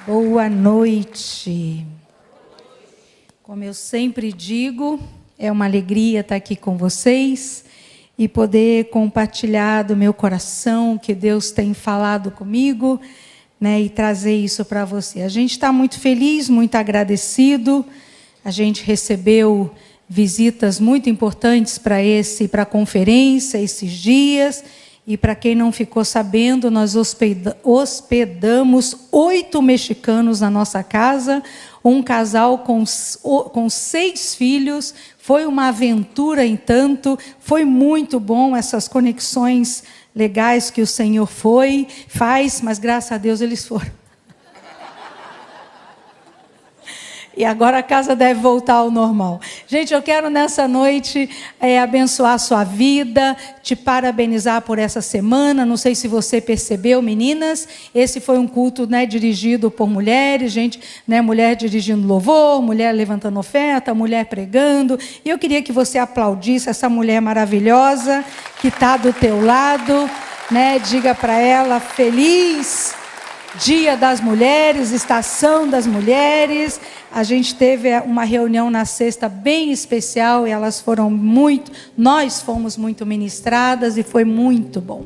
Boa noite. Como eu sempre digo, é uma alegria estar aqui com vocês e poder compartilhar do meu coração que Deus tem falado comigo, né, e trazer isso para você. A gente está muito feliz, muito agradecido. A gente recebeu visitas muito importantes para a conferência esses dias. E para quem não ficou sabendo, nós hospedamos 8 mexicanos na nossa casa, um casal com 6 filhos. Foi uma aventura em tanto, foi muito bom essas conexões legais que o Senhor faz, mas graças a Deus eles foram. E agora a casa deve voltar ao normal. Gente, eu quero nessa noite abençoar a sua vida, te parabenizar por essa semana. Não sei se você percebeu, meninas, esse foi um culto, né, dirigido por mulheres, gente, né, mulher dirigindo louvor, mulher levantando oferta, mulher pregando. E eu queria que você aplaudisse essa mulher maravilhosa que está do teu lado, né? Diga para ela, feliz Dia das Mulheres, Estação das Mulheres. A gente teve uma reunião na sexta bem especial e nós fomos muito ministradas e foi muito bom.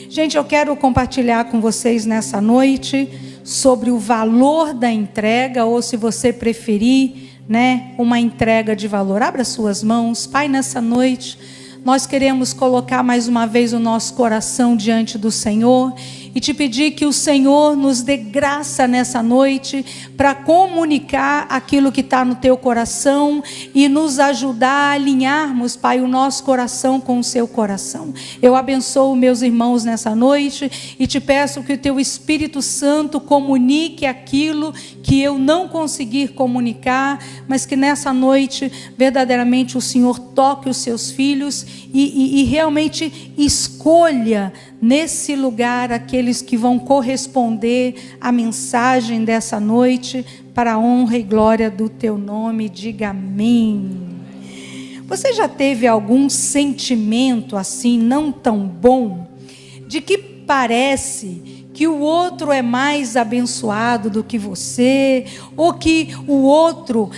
Gente, eu quero compartilhar com vocês nessa noite sobre o valor da entrega, ou se você preferir, né, uma entrega de valor. Abra suas mãos. Pai, nessa noite nós queremos colocar mais uma vez o nosso coração diante do Senhor e te pedir que o Senhor nos dê graça nessa noite para comunicar aquilo que está no teu coração e nos ajudar a alinharmos, Pai, o nosso coração com o seu coração. Eu abençoo meus irmãos nessa noite e te peço que o teu Espírito Santo comunique aquilo que eu não conseguir comunicar, mas que nessa noite verdadeiramente o Senhor toque os seus filhos e realmente escolha nesse lugar aqueles que vão corresponder à mensagem dessa noite para a honra e glória do teu nome. Diga amém. Você já teve algum sentimento assim não tão bom, de que parece que o outro é mais abençoado do que você, ou que o outro,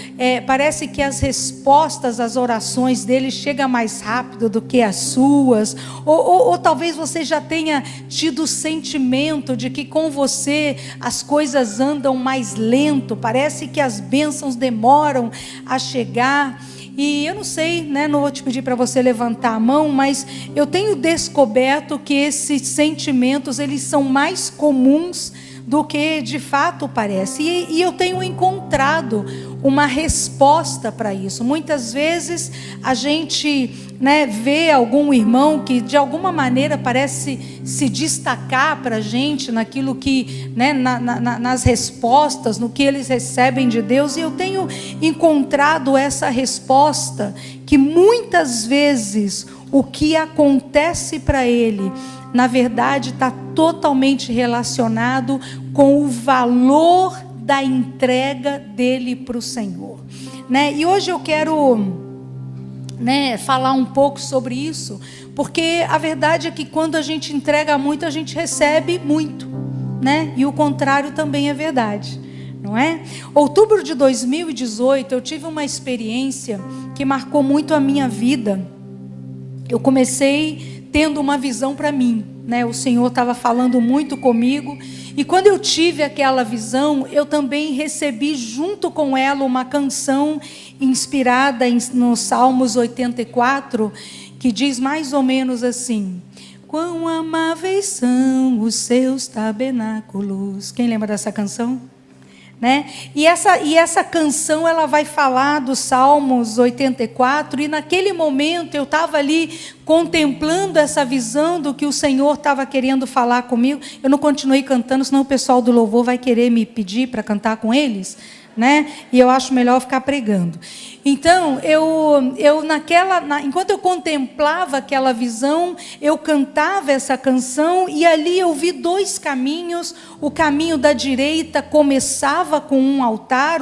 parece que as respostas às orações dele chegam mais rápido do que as suas, ou talvez você já tenha tido o sentimento de que com você as coisas andam mais lento, parece que as bênçãos demoram a chegar. E eu não sei, né, não vou te pedir para você levantar a mão, mas eu tenho descoberto que esses sentimentos, eles são mais comuns do que de fato parece. E eu tenho encontrado uma resposta para isso. Muitas vezes a gente, né, vê algum irmão que de alguma maneira parece se destacar para a gente naquilo que, né, nas respostas, no que eles recebem de Deus. E eu tenho encontrado essa resposta, que muitas vezes o que acontece para ele, na verdade, está totalmente relacionado com o valor da entrega dele para o Senhor, né? E hoje eu quero, né, falar um pouco sobre isso, porque a verdade é que quando a gente entrega muito, a gente recebe muito, né? E o contrário também é verdade, não é? Outubro de 2018, eu tive uma experiência que marcou muito a minha vida. Eu comecei tendo uma visão para mim, né? O Senhor estava falando muito comigo, e quando eu tive aquela visão, eu também recebi junto com ela uma canção inspirada no Salmos 84, que diz mais ou menos assim: quão amáveis são os seus tabernáculos. Quem lembra dessa canção? Né? E essa canção, ela vai falar do Salmos 84, e naquele momento eu estava ali contemplando essa visão do que o Senhor estava querendo falar comigo. Eu não continuei cantando, senão o pessoal do louvor vai querer me pedir para cantar com eles, né? E eu acho melhor ficar pregando. Então, enquanto eu contemplava aquela visão, eu cantava essa canção e ali eu vi dois caminhos. O caminho da direita começava com um altar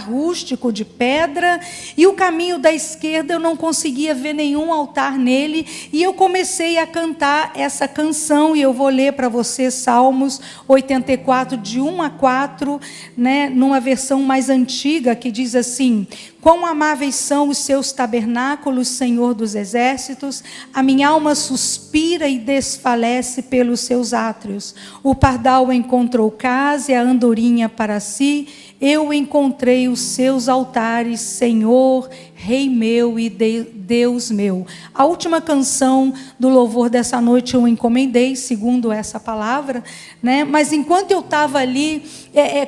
rústico de pedra, e o caminho da esquerda eu não conseguia ver nenhum altar nele, e eu comecei a cantar essa canção, e eu vou ler para você Salmos 84, de 1 a 4, né, numa versão mais antiga, que diz assim: quão amáveis são os seus tabernáculos, Senhor dos exércitos, a minha alma suspira e desfalece pelos seus átrios. O pardal encontrou casa e a andorinha para si, eu encontrei os seus altares, Senhor, Rei meu e Deus meu. A última canção do louvor dessa noite eu encomendei, segundo essa palavra, né? Mas enquanto eu estava ali,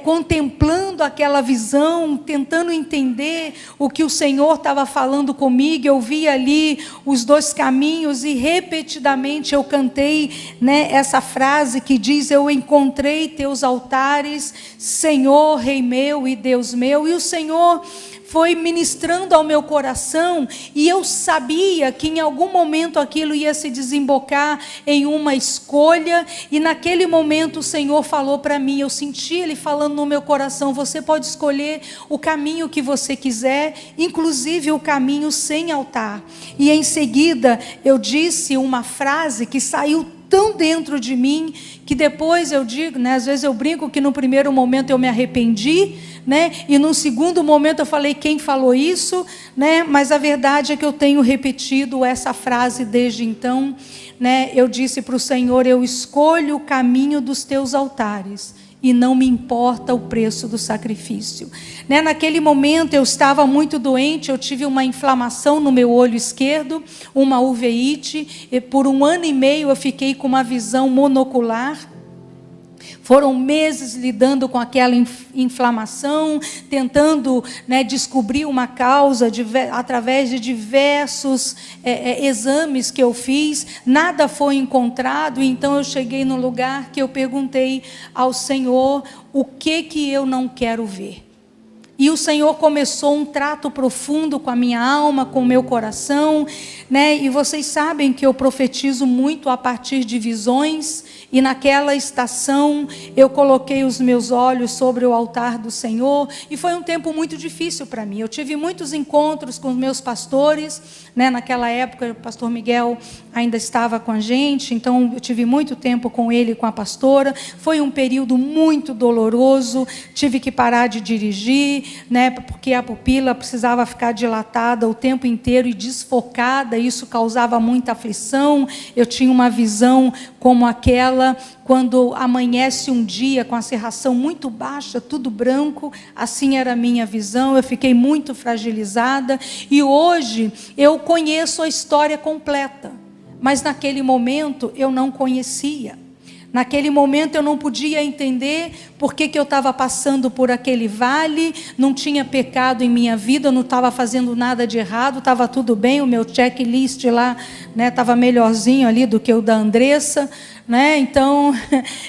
contemplando aquela visão, tentando entender o que o Senhor estava falando comigo, eu vi ali os dois caminhos e repetidamente eu cantei, né, essa frase que diz: eu encontrei teus altares, Senhor, Rei meu e Deus meu. E o Senhor foi ministrando ao meu coração, e eu sabia que em algum momento aquilo ia se desembocar em uma escolha, e naquele momento o Senhor falou para mim, eu senti Ele falando no meu coração: você pode escolher o caminho que você quiser, inclusive o caminho sem altar. E em seguida eu disse uma frase que saiu tão dentro de mim, que depois eu digo, né, às vezes eu brinco que no primeiro momento eu me arrependi, né, e num segundo momento eu falei: quem falou isso, né? Mas a verdade é que eu tenho repetido essa frase desde então, né? Eu disse para o Senhor: eu escolho o caminho dos teus altares, e não me importa o preço do sacrifício. Né? Naquele momento eu estava muito doente, eu tive uma inflamação no meu olho esquerdo, uma uveíte, e por 1 ano e meio eu fiquei com uma visão monocular. Foram meses lidando com aquela inflamação, tentando, né, descobrir uma causa através de diversos exames que eu fiz. Nada foi encontrado, então eu cheguei no lugar que eu perguntei ao Senhor: o que eu não quero ver? E o Senhor começou um trato profundo com a minha alma, com o meu coração, né? E vocês sabem que eu profetizo muito a partir de visões, e naquela estação eu coloquei os meus olhos sobre o altar do Senhor, e foi um tempo muito difícil para mim. Eu tive muitos encontros com os meus pastores, né? Naquela época o pastor Miguel ainda estava com a gente, então eu tive muito tempo com ele e com a pastora. Foi um período muito doloroso, tive que parar de dirigir, né, porque a pupila precisava ficar dilatada o tempo inteiro e desfocada, isso causava muita aflição. Eu tinha uma visão como aquela quando amanhece um dia com a cerração muito baixa, tudo branco, assim era a minha visão. Eu fiquei muito fragilizada, e hoje eu conheço a história completa, mas naquele momento eu não conhecia. Naquele momento eu não podia entender por que eu estava passando por aquele vale, não tinha pecado em minha vida, eu não estava fazendo nada de errado, estava tudo bem, o meu checklist lá, né, estava melhorzinho ali do que o da Andressa, né? Então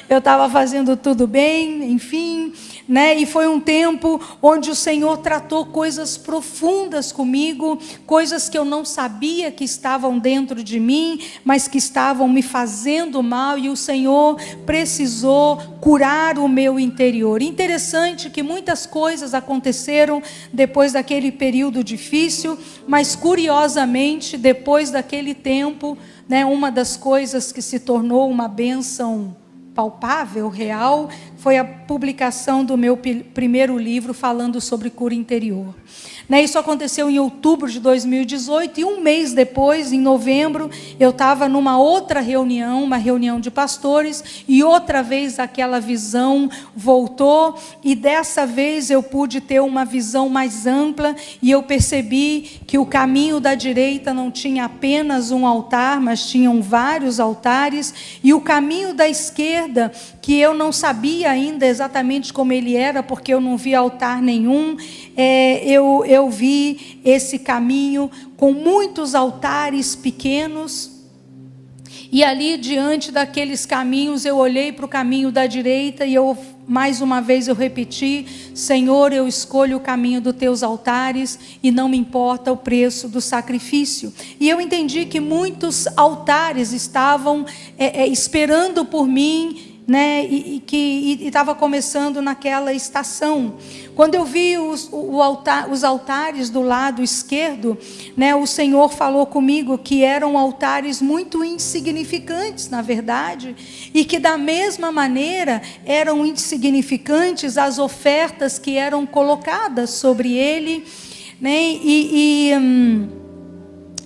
eu estava fazendo tudo bem, enfim, né? E foi um tempo onde o Senhor tratou coisas profundas comigo, coisas que eu não sabia que estavam dentro de mim, mas que estavam me fazendo mal, e o Senhor precisou curar o meu interior. Interessante que muitas coisas aconteceram depois daquele período difícil, mas curiosamente, depois daquele tempo, né, uma das coisas que se tornou uma bênção palpável, real, foi a publicação do meu primeiro livro falando sobre cura interior. Né, isso aconteceu em outubro de 2018, e um mês depois, em novembro, eu estava numa outra reunião, uma reunião de pastores, e outra vez aquela visão voltou, e dessa vez eu pude ter uma visão mais ampla, e eu percebi que o caminho da direita não tinha apenas um altar, mas tinham vários altares, e o caminho da esquerda, que eu não sabia ainda exatamente como ele era, porque eu não vi altar nenhum, eu vi esse caminho com muitos altares pequenos, E ali, diante daqueles caminhos, eu olhei para o caminho da direita e mais uma vez eu repeti: Senhor, eu escolho o caminho dos teus altares e não me importa o preço do sacrifício. E eu entendi que muitos altares estavam esperando por mim, né, e que estava começando naquela estação. Quando eu vi os altares do lado esquerdo, né, o Senhor falou comigo que eram altares muito insignificantes, na verdade, e que da mesma maneira eram insignificantes as ofertas que eram colocadas sobre ele, né,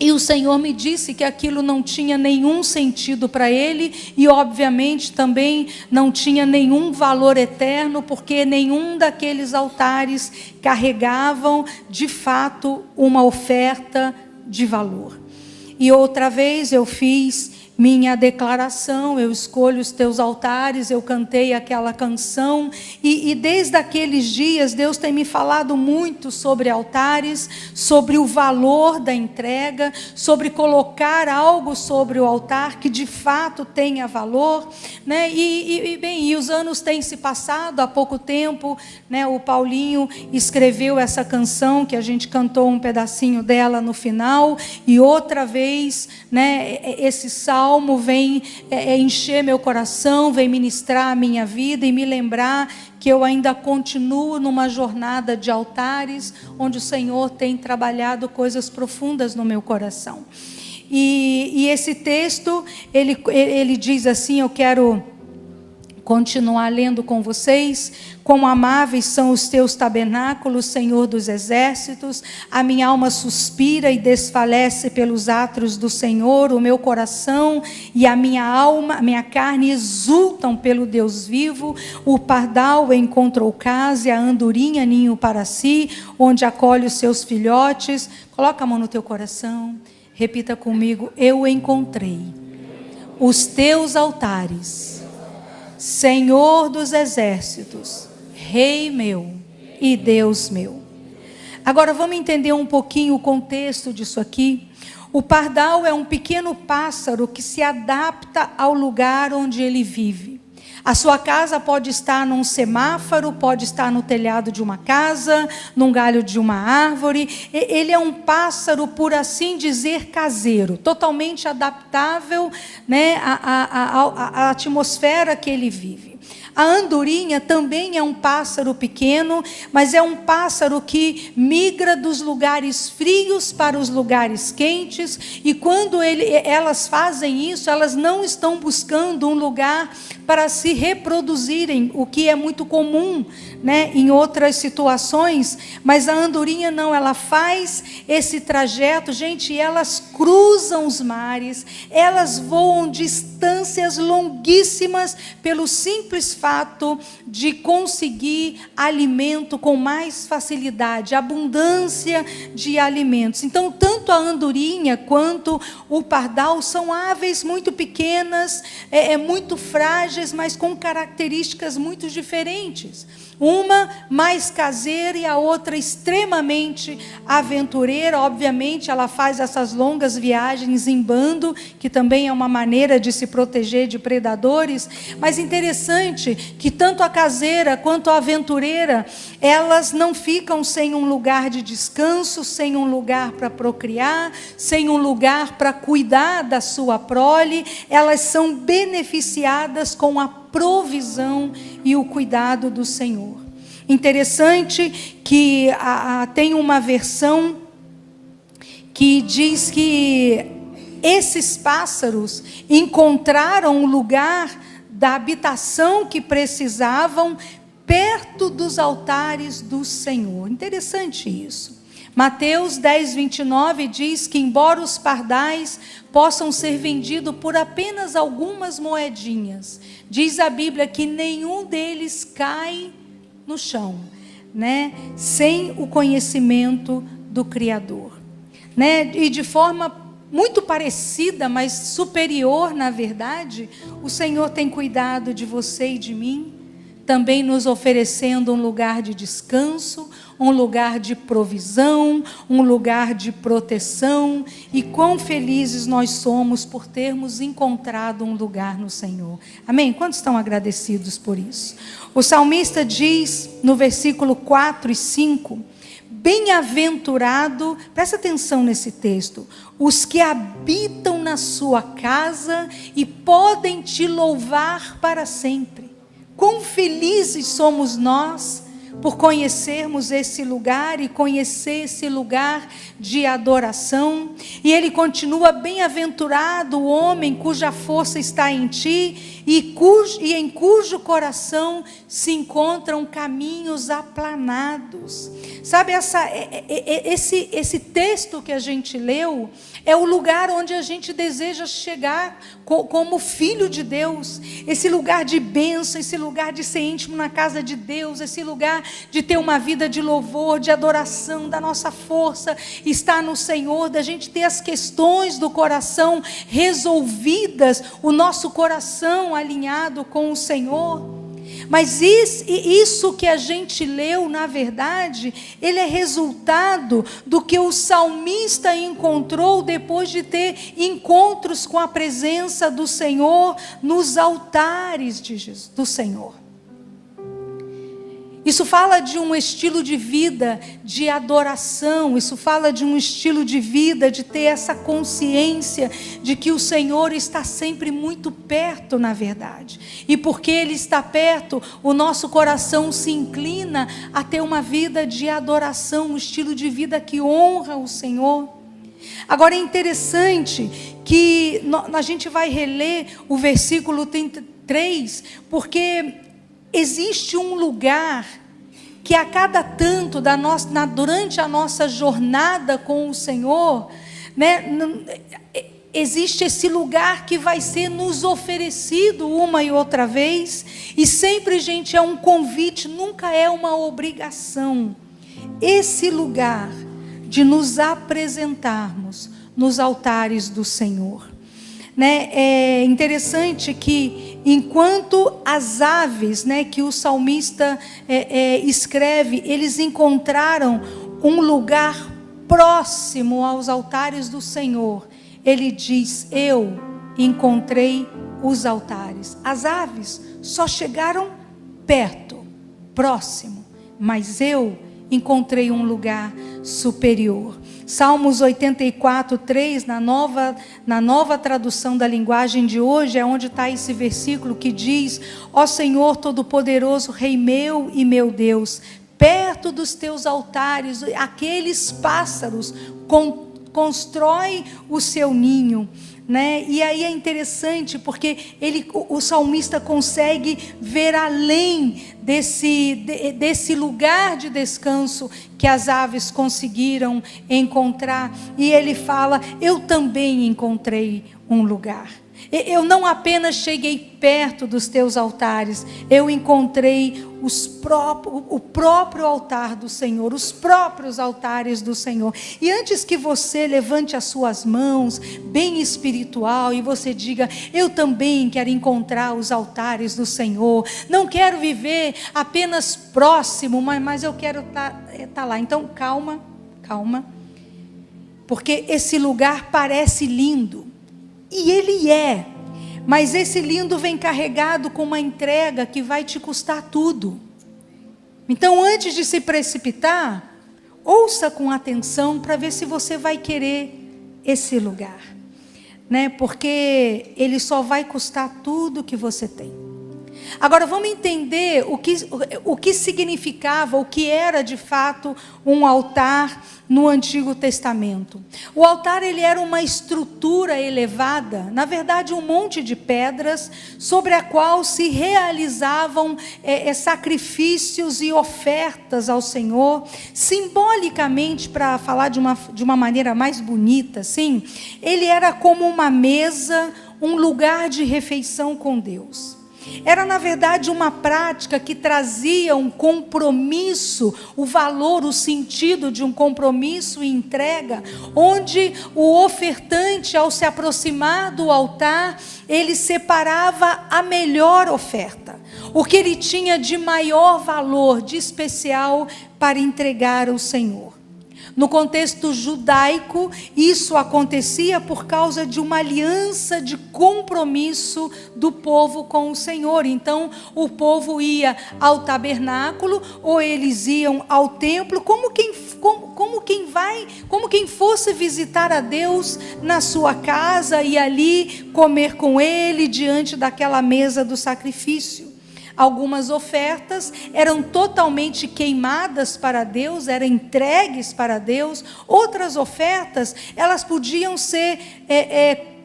e o Senhor me disse que aquilo não tinha nenhum sentido para ele e, obviamente, também não tinha nenhum valor eterno, porque nenhum daqueles altares carregavam, de fato, uma oferta de valor. E outra vez eu fiz minha declaração: eu escolho os teus altares. Eu cantei aquela canção e desde aqueles dias Deus tem me falado muito sobre altares, sobre o valor da entrega, sobre colocar algo sobre o altar que de fato tenha valor, né? E os anos têm se passado. Há pouco tempo, né, o Paulinho escreveu essa canção que a gente cantou um pedacinho dela no final, e outra vez, né, esse salmo vem encher meu coração, vem ministrar a minha vida e me lembrar que eu ainda continuo numa jornada de altares, onde o Senhor tem trabalhado coisas profundas no meu coração. E esse texto, ele diz assim, eu quero continuar lendo com vocês: quão amáveis são os teus tabernáculos, Senhor dos exércitos, a minha alma suspira e desfalece pelos atos do Senhor, o meu coração e a minha alma, a minha carne exultam pelo Deus vivo. O pardal encontrou casa e a andorinha ninho para si, onde acolhe os seus filhotes. Coloca a mão no teu coração, repita comigo: eu encontrei os teus altares, Senhor dos exércitos, Rei meu e Deus meu. Agora vamos entender um pouquinho o contexto disso aqui. O pardal é um pequeno pássaro que se adapta ao lugar onde ele vive. A sua casa pode estar num semáforo, pode estar no telhado de uma casa, num galho de uma árvore. Ele é um pássaro, por assim dizer, caseiro, totalmente adaptável, né, à atmosfera que ele vive. A andorinha também é um pássaro pequeno, mas é um pássaro que migra dos lugares frios para os lugares quentes, e quando elas fazem isso, elas não estão buscando um lugar para se reproduzirem, o que é muito comum, né, em outras situações, mas a andorinha não, ela faz esse trajeto, gente, e elas cruzam os mares, elas voam distâncias longuíssimas pelo simples fato de conseguir alimento com mais facilidade, abundância de alimentos. Então, tanto a andorinha quanto o pardal são aves muito pequenas, muito frágeis, mas com características muito diferentes. Uma mais caseira e a outra extremamente aventureira. Obviamente, ela faz essas longas viagens em bando, que também é uma maneira de se proteger de predadores. Mas interessante que tanto a caseira quanto a aventureira, elas não ficam sem um lugar de descanso, sem um lugar para procriar, sem um lugar para cuidar da sua prole. Elas são beneficiadas com a provisão e o cuidado do Senhor. Interessante que tem uma versão que diz que esses pássaros encontraram um lugar da habitação que precisavam perto dos altares do Senhor. Interessante isso. Mateus 10, 29 diz que embora os pardais possam ser vendidos por apenas algumas moedinhas, diz a Bíblia que nenhum deles cai no chão, né, sem o conhecimento do Criador, né? E de forma muito parecida, mas superior, na verdade, o Senhor tem cuidado de você e de mim, também nos oferecendo um lugar de descanso, um lugar de provisão, um lugar de proteção, e quão felizes nós somos por termos encontrado um lugar no Senhor. Amém? Quantos estão agradecidos por isso? O salmista diz no versículo 4 e 5, bem-aventurado, presta atenção nesse texto, os que habitam na sua casa e podem te louvar para sempre. Quão felizes somos nós por conhecermos esse lugar e conhecer esse lugar de adoração. E ele continua, bem-aventurado o homem cuja força está em ti e em cujo coração se encontram caminhos aplanados. Sabe, esse texto que a gente leu é o lugar onde a gente deseja chegar como filho de Deus, esse lugar de bênção, esse lugar de ser íntimo na casa de Deus, esse lugar de ter uma vida de louvor, de adoração, da nossa força está no Senhor, da gente ter as questões do coração resolvidas, o nosso coração alinhado com o Senhor. Mas isso que a gente leu, na verdade, ele é resultado do que o salmista encontrou depois de ter encontros com a presença do Senhor nos altares do Senhor. Isso fala de um estilo de vida de adoração, isso fala de um estilo de vida de ter essa consciência de que o Senhor está sempre muito perto, na verdade. E porque Ele está perto, o nosso coração se inclina a ter uma vida de adoração, um estilo de vida que honra o Senhor. Agora é interessante que a gente vai reler o versículo 33, porque existe um lugar que a cada tanto durante a nossa jornada com o Senhor, né, existe esse lugar que vai ser nos oferecido uma e outra vez, e sempre, gente, é um convite, nunca é uma obrigação. Esse lugar de nos apresentarmos nos altares do Senhor. Né? É interessante que enquanto as aves, né, que o salmista escreve, eles encontraram um lugar próximo aos altares do Senhor, ele diz, eu encontrei os altares. As aves só chegaram perto, próximo, mas eu encontrei um lugar superior. Salmos 84:3, na nova tradução da linguagem de hoje, é onde está esse versículo que diz, ó Senhor Todo-Poderoso, Rei meu e meu Deus, perto dos teus altares, aqueles pássaros constroem o seu ninho. Né? E aí é interessante porque o salmista consegue ver além desse lugar de descanso que as aves conseguiram encontrar, e ele fala, eu também encontrei um lugar. Eu não apenas cheguei perto dos teus altares, eu encontrei o próprio altar do Senhor, os próprios altares do Senhor. E antes que você levante as suas mãos, bem espiritual, e você diga, eu também quero encontrar os altares do Senhor, não quero viver apenas próximo, mas eu quero estar lá. Então calma, porque esse lugar parece lindo, e ele é, mas esse lindo vem carregado com uma entrega que vai te custar tudo. Então, antes de se precipitar, ouça com atenção para ver se você vai querer esse lugar, né? Porque ele só vai custar tudo que você tem. Agora vamos entender o que significava, o que era de fato um altar no Antigo Testamento. O altar, ele era uma estrutura elevada, na verdade um monte de pedras, sobre a qual se realizavam sacrifícios e ofertas ao Senhor. Simbolicamente, para falar de uma maneira mais bonita, assim, ele era como uma mesa, um lugar de refeição com Deus. Era, na verdade, uma prática que trazia um compromisso, o valor, o sentido de um compromisso e entrega, onde o ofertante, ao se aproximar do altar, ele separava a melhor oferta. o que ele tinha de maior valor, de especial, para entregar ao Senhor. No contexto judaico, isso acontecia por causa de uma aliança de compromisso do povo com o Senhor. Então, o povo ia ao tabernáculo, ou eles iam ao templo, como quem fosse visitar a Deus na sua casa e ali comer com ele diante daquela mesa do sacrifício. Algumas ofertas eram totalmente queimadas para Deus, eram entregues para Deus. Outras ofertas, elas podiam ser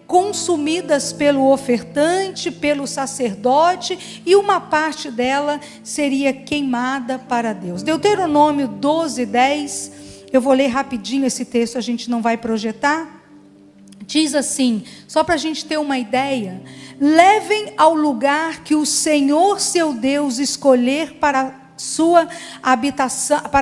consumidas pelo ofertante, pelo sacerdote, e uma parte dela seria queimada para Deus. Deuteronômio 12:10, eu vou ler rapidinho esse texto, a gente não vai projetar. Diz assim, só para a gente ter uma ideia: levem ao lugar que o Senhor seu Deus escolher para a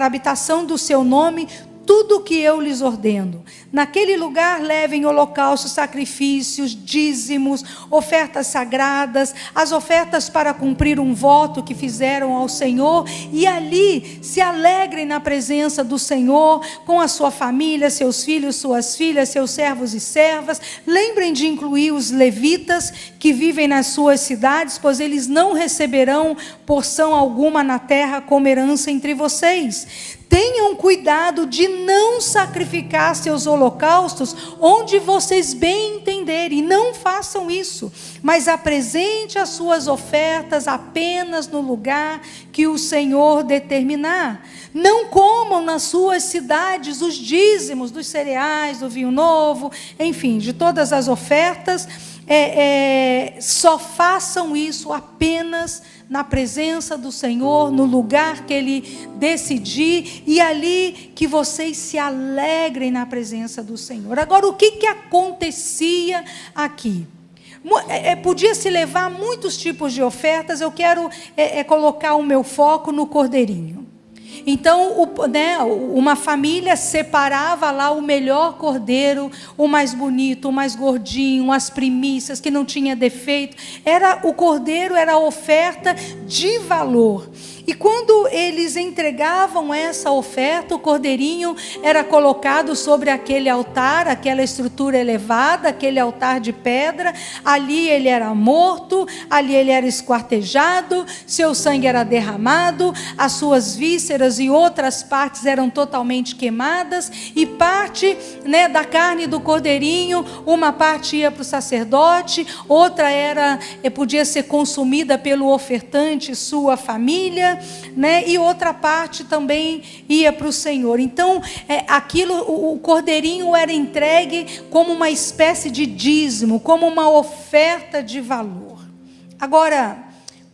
habitação do seu nome, tudo o que eu lhes ordeno. Naquele lugar levem holocaustos, sacrifícios, dízimos, ofertas sagradas, as ofertas para cumprir um voto que fizeram ao Senhor, e ali se alegrem na presença do Senhor, com a sua família, seus filhos, suas filhas, seus servos e servas. Lembrem de incluir os levitas que vivem nas suas cidades, pois eles não receberão porção alguma na terra como herança entre vocês. Tenham cuidado de não sacrificar seus holocaustos onde vocês bem entenderem. Não façam isso, mas apresente as suas ofertas apenas no lugar que o Senhor determinar. Não comam nas suas cidades os dízimos dos cereais, do vinho novo, enfim, de todas as ofertas. Só façam isso apenas na presença do Senhor, no lugar que Ele decidir, e ali que vocês se alegrem na presença do Senhor. Agora, o que acontecia aqui? Podia se levar muitos tipos de ofertas. Eu quero colocar o meu foco no cordeirinho. Então, uma família separava lá o melhor cordeiro, o mais bonito, o mais gordinho, as primícias, que não tinha defeito. O cordeiro era a oferta de valor. E quando eles entregavam essa oferta, o cordeirinho era colocado sobre aquele altar, aquela estrutura elevada, aquele altar de pedra. Ali ele era morto, ali ele era esquartejado, seu sangue era derramado, as suas vísceras e outras partes eram totalmente queimadas, e parte da carne do cordeirinho, uma parte ia para o sacerdote, outra podia ser consumida pelo ofertante, sua família, e outra parte também ia para o Senhor. Então, o cordeirinho era entregue como uma espécie de dízimo, como uma oferta de valor. Agora,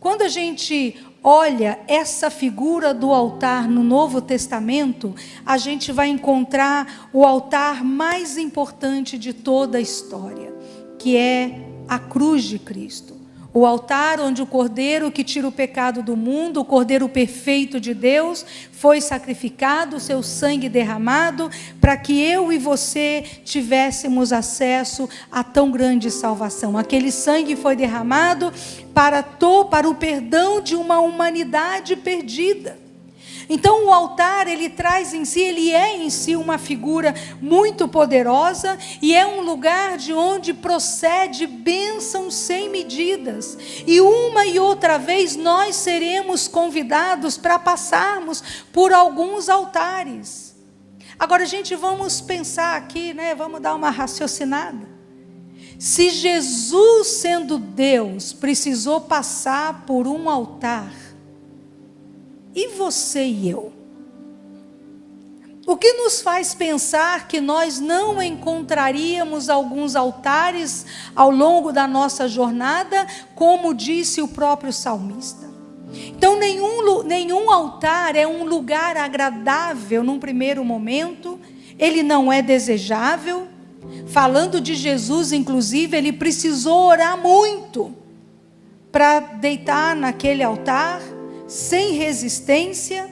quando a gente olha essa figura do altar no Novo Testamento, a gente vai encontrar o altar mais importante de toda a história, que é a cruz de Cristo. O altar onde o cordeiro que tira o pecado do mundo, o cordeiro perfeito de Deus, foi sacrificado, seu sangue derramado, para que eu e você tivéssemos acesso a tão grande salvação. Aquele sangue foi derramado para o perdão de uma humanidade perdida. Então o altar, ele é em si uma figura muito poderosa, e é um lugar de onde procede bênção sem medidas. E uma e outra vez nós seremos convidados para passarmos por alguns altares. Agora, gente, vamos pensar aqui, vamos dar uma raciocinada. Se Jesus, sendo Deus, precisou passar por um altar, e você e eu? O que nos faz pensar que nós não encontraríamos alguns altares ao longo da nossa jornada, como disse o próprio salmista? Então, nenhum altar é um lugar agradável num primeiro momento, ele não é desejável. Falando de Jesus, inclusive, ele precisou orar muito para deitar naquele altar, sem resistência,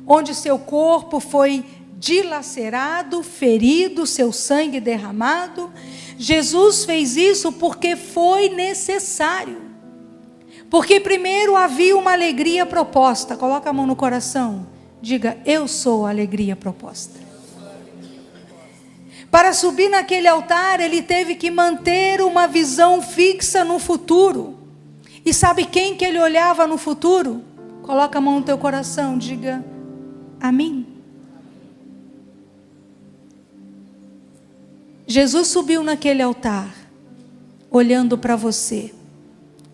onde seu corpo foi dilacerado, ferido, seu sangue derramado. Jesus fez isso porque foi necessário. Porque primeiro havia uma alegria proposta. Coloca a mão no coração. Diga, eu sou a alegria proposta. Para subir naquele altar, ele teve que manter uma visão fixa no futuro. E sabe quem que ele olhava no futuro? Coloca a mão no teu coração, diga, a mim. Jesus subiu naquele altar, olhando para você.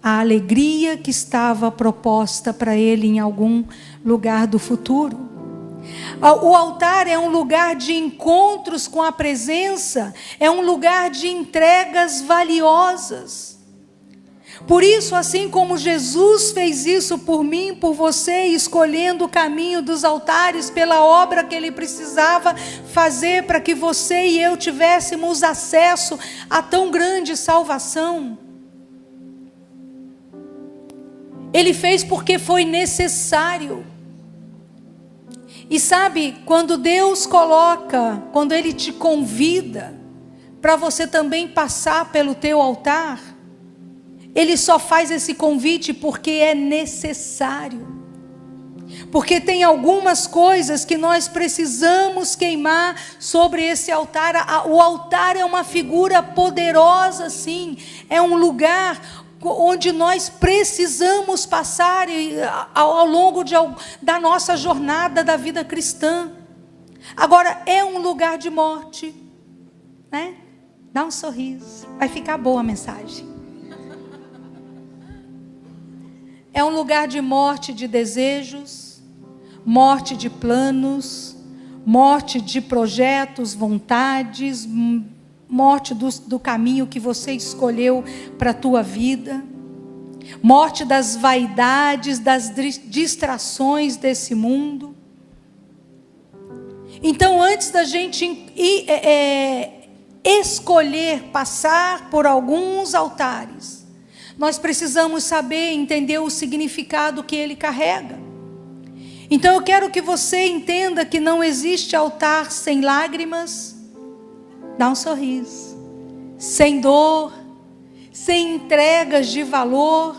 A alegria que estava proposta para ele em algum lugar do futuro. O altar é um lugar de encontros com a presença, é um lugar de entregas valiosas. Por isso, assim como Jesus fez isso por mim, por você, escolhendo o caminho dos altares pela obra que ele precisava fazer para que você e eu tivéssemos acesso a tão grande salvação. Ele fez porque foi necessário. E sabe, quando Deus coloca, quando Ele te convida para você também passar pelo teu altar, Ele só faz esse convite porque é necessário. Porque tem algumas coisas que nós precisamos queimar sobre esse altar. O altar é uma figura poderosa, sim. É um lugar onde nós precisamos passar ao longo da nossa jornada da vida cristã. Agora, é um lugar de morte, né? Dá um sorriso, vai ficar boa a mensagem. É um lugar de morte de desejos, morte de planos, morte de projetos, vontades, morte do caminho que você escolheu para a tua vida, morte das vaidades, das distrações desse mundo. Então, antes da gente escolher passar por alguns altares, nós precisamos saber, entender o significado que ele carrega. Então eu quero que você entenda que não existe altar sem lágrimas, dá um sorriso, sem dor, sem entregas de valor.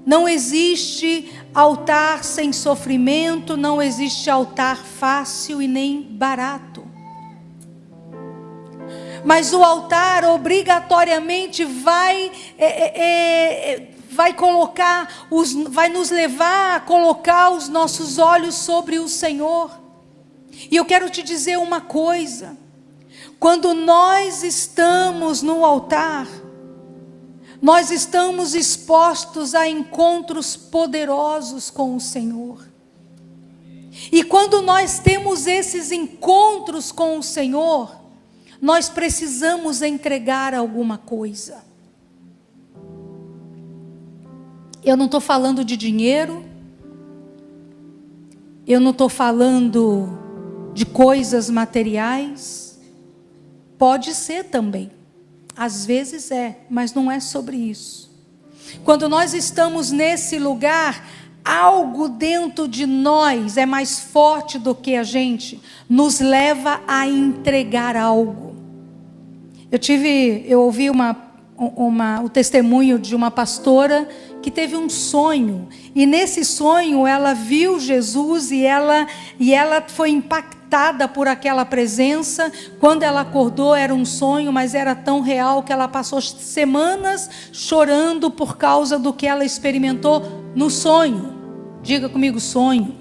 Não existe altar sem sofrimento, não existe altar fácil e nem barato. Mas o altar obrigatoriamente vai nos levar a colocar os nossos olhos sobre o Senhor. E eu quero te dizer uma coisa: quando nós estamos no altar, nós estamos expostos a encontros poderosos com o Senhor. E quando nós temos esses encontros com o Senhor, nós precisamos entregar alguma coisa. Eu não estou falando de dinheiro, eu não estou falando de coisas materiais. Pode ser também, às vezes mas não é sobre isso. Quando nós estamos nesse lugar, algo dentro de nós é mais forte do que a gente, nos leva a entregar algo. Eu ouvi o testemunho de uma pastora que teve um sonho, e nesse sonho ela viu Jesus e ela foi impactada por aquela presença. Quando ela acordou era um sonho, mas era tão real que ela passou semanas chorando por causa do que ela experimentou no sonho. Diga comigo, sonho.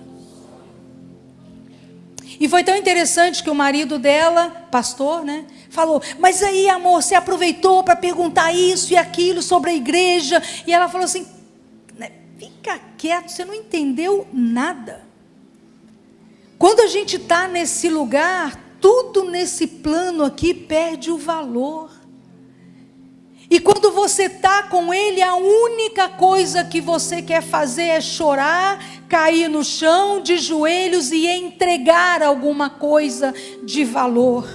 E foi tão interessante que o marido dela, pastor, né, falou: mas aí, amor, você aproveitou para perguntar isso e aquilo sobre a igreja? E ela falou assim: fica quieto, você não entendeu nada. Quando a gente está nesse lugar, tudo nesse plano aqui perde o valor. E quando você está com Ele, a única coisa que você quer fazer é chorar, cair no chão de joelhos e entregar alguma coisa de valor.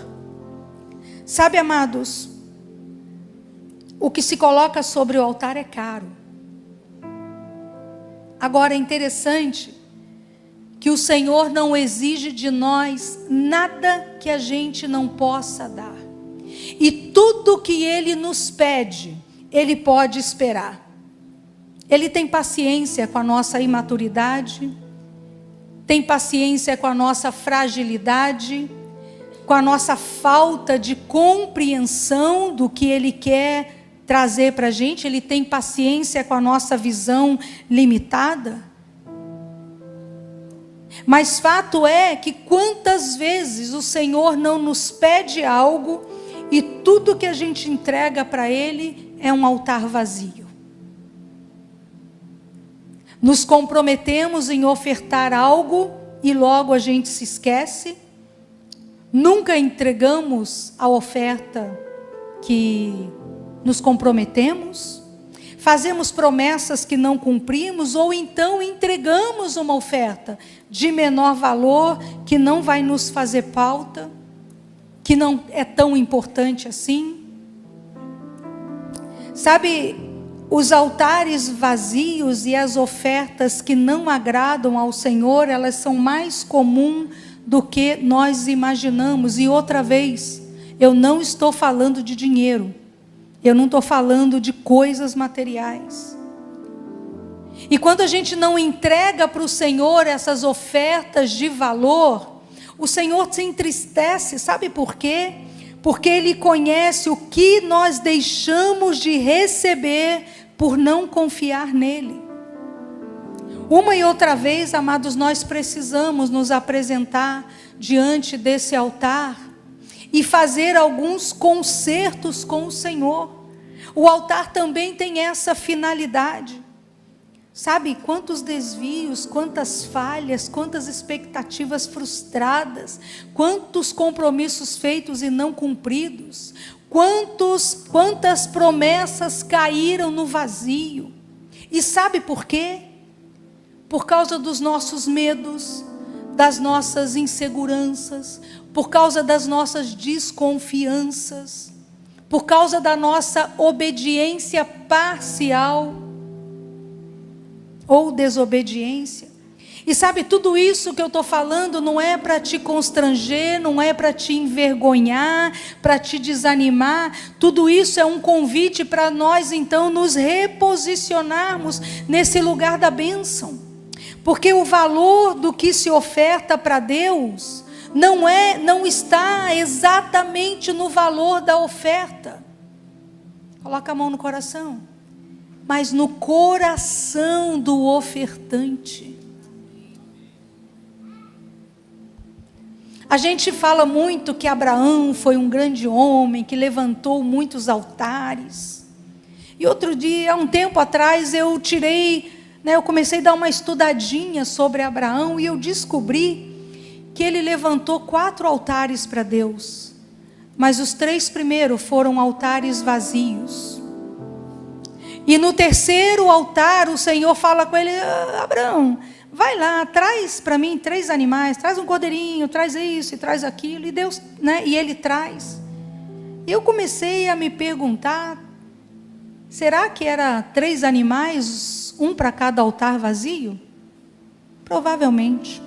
Sabe, amados, o que se coloca sobre o altar é caro. Agora é interessante que o Senhor não exige de nós nada que a gente não possa dar. E tudo que Ele nos pede, Ele pode esperar. Ele tem paciência com a nossa imaturidade, tem paciência com a nossa fragilidade, com a nossa falta de compreensão do que Ele quer trazer para a gente. Ele tem paciência com a nossa visão limitada. Mas fato é que quantas vezes o Senhor não nos pede algo e tudo que a gente entrega para Ele é um altar vazio. Nos comprometemos em ofertar algo e logo a gente se esquece. Nunca entregamos a oferta que nos comprometemos. Fazemos promessas que não cumprimos, ou então entregamos uma oferta de menor valor, que não vai nos fazer falta, que não é tão importante assim. Sabe, os altares vazios e as ofertas que não agradam ao Senhor, elas são mais comuns do que nós imaginamos. E outra vez, eu não estou falando de dinheiro. Eu não estou falando de coisas materiais. E quando a gente não entrega para o Senhor essas ofertas de valor, o Senhor se entristece. Sabe por quê? Porque Ele conhece o que nós deixamos de receber por não confiar nele. Uma e outra vez, amados, nós precisamos nos apresentar diante desse altar e fazer alguns concertos com o Senhor. O altar também tem essa finalidade. Sabe, quantos desvios, quantas falhas, quantas expectativas frustradas, quantos compromissos feitos e não cumpridos, quantas promessas caíram no vazio. E sabe por quê? Por causa dos nossos medos, das nossas inseguranças, por causa das nossas desconfianças, por causa da nossa obediência parcial ou desobediência. E sabe, tudo isso que eu estou falando não é para te constranger, não é para te envergonhar, para te desanimar. Tudo isso é um convite para nós então nos reposicionarmos nesse lugar da bênção. Porque o valor do que se oferta para Deus não está exatamente no valor da oferta. Coloca a mão no coração. Mas no coração do ofertante. A gente fala muito que Abraão foi um grande homem, que levantou muitos altares. E outro dia, um tempo atrás, eu comecei a dar uma estudadinha sobre Abraão e eu descobri que ele levantou 4 altares para Deus, mas os 3 primeiros foram altares vazios. E no terceiro altar o Senhor fala com ele: Abraão, vai lá, traz para mim 3 animais, traz um cordeirinho, traz isso e traz aquilo. E Deus, e ele traz. E eu comecei a me perguntar, será que era 3 animais, um para cada altar vazio? Provavelmente.